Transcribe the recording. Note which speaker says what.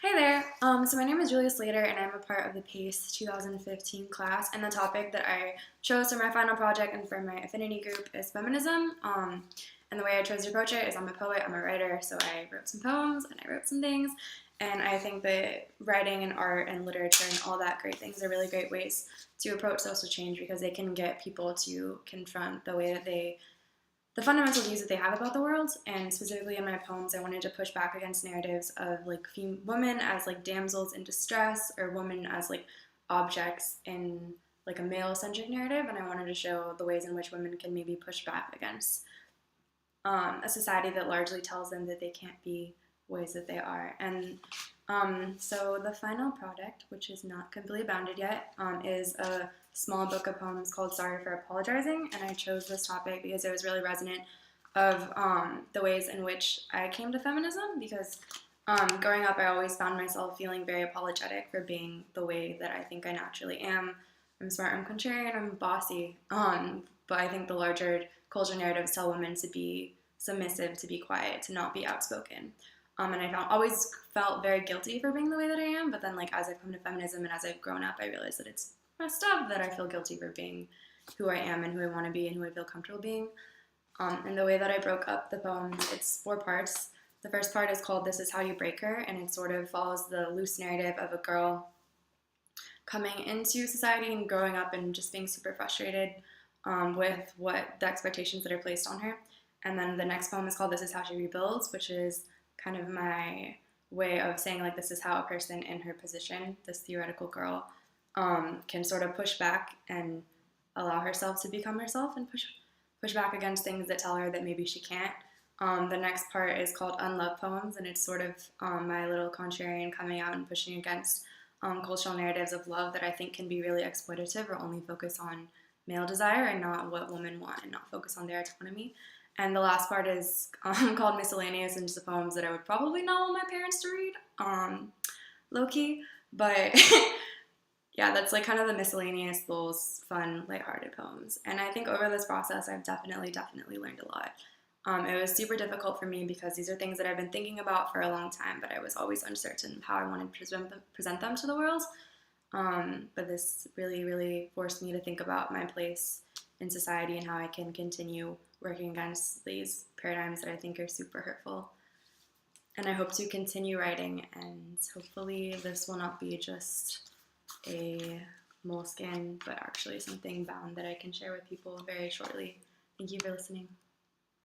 Speaker 1: Hey there. So my name is Julia Slater, and I'm a part of the PACE 2015 class. And the topic that I chose for my final project and for my affinity group is feminism. And the way I chose to approach it is I'm a poet, I'm a writer, so I wrote some poems and I wrote some things. And I think that writing and art and literature and all that great things are really great ways to approach social change because they can get people to confront the fundamental views that they have about the world. And specifically in my poems, I wanted to push back against narratives of like women as like damsels in distress or women as like objects in like a male-centric narrative. And I wanted to show the ways in which women can maybe push back against a society that largely tells them that they can't be ways that they are. And so the final product, which is not completely bounded yet, is a small book of poems called Sorry for Apologizing. And I chose this topic because it was really resonant of the ways in which I came to feminism, because growing up I always found myself feeling very apologetic for being the way that I think I naturally am. I'm smart, I'm contrarian, I'm bossy, but I think the larger culture narratives tell women to be submissive, to be quiet, to not be outspoken. And I always felt very guilty for being the way that I am, but then like as I've come to feminism and as I've grown up, I realized that it's messed up that I feel guilty for being who I am and who I want to be and who I feel comfortable being. And the way that I broke up the poem, it's 4 parts. The first part is called This Is How You Break Her, and it sort of follows the loose narrative of a girl coming into society and growing up and just being super frustrated with what the expectations that are placed on her. And then the next poem is called This Is How She Rebuilds, which is kind of my way of saying like this is how a person in her position, this theoretical girl, can sort of push back and allow herself to become herself and push back against things that tell her that maybe she can't. The next part is called Unloved Poems, and it's sort of my little contrarian coming out and pushing against cultural narratives of love that I think can be really exploitative or only focus on male desire and not what women want and not focus on their autonomy. And the last part is called Miscellaneous, and just the poems that I would probably not want my parents to read, low-key. But yeah, that's like kind of the miscellaneous, those fun, lighthearted poems. And I think over this process, I've definitely learned a lot. It was super difficult for me because these are things that I've been thinking about for a long time, but I was always uncertain of how I wanted to present them to the world. But this really forced me to think about my place in society and how I can continue working against these paradigms that I think are super hurtful. And I hope to continue writing, and hopefully this will not be just a moleskin, but actually something bound that I can share with people very shortly. Thank you for listening.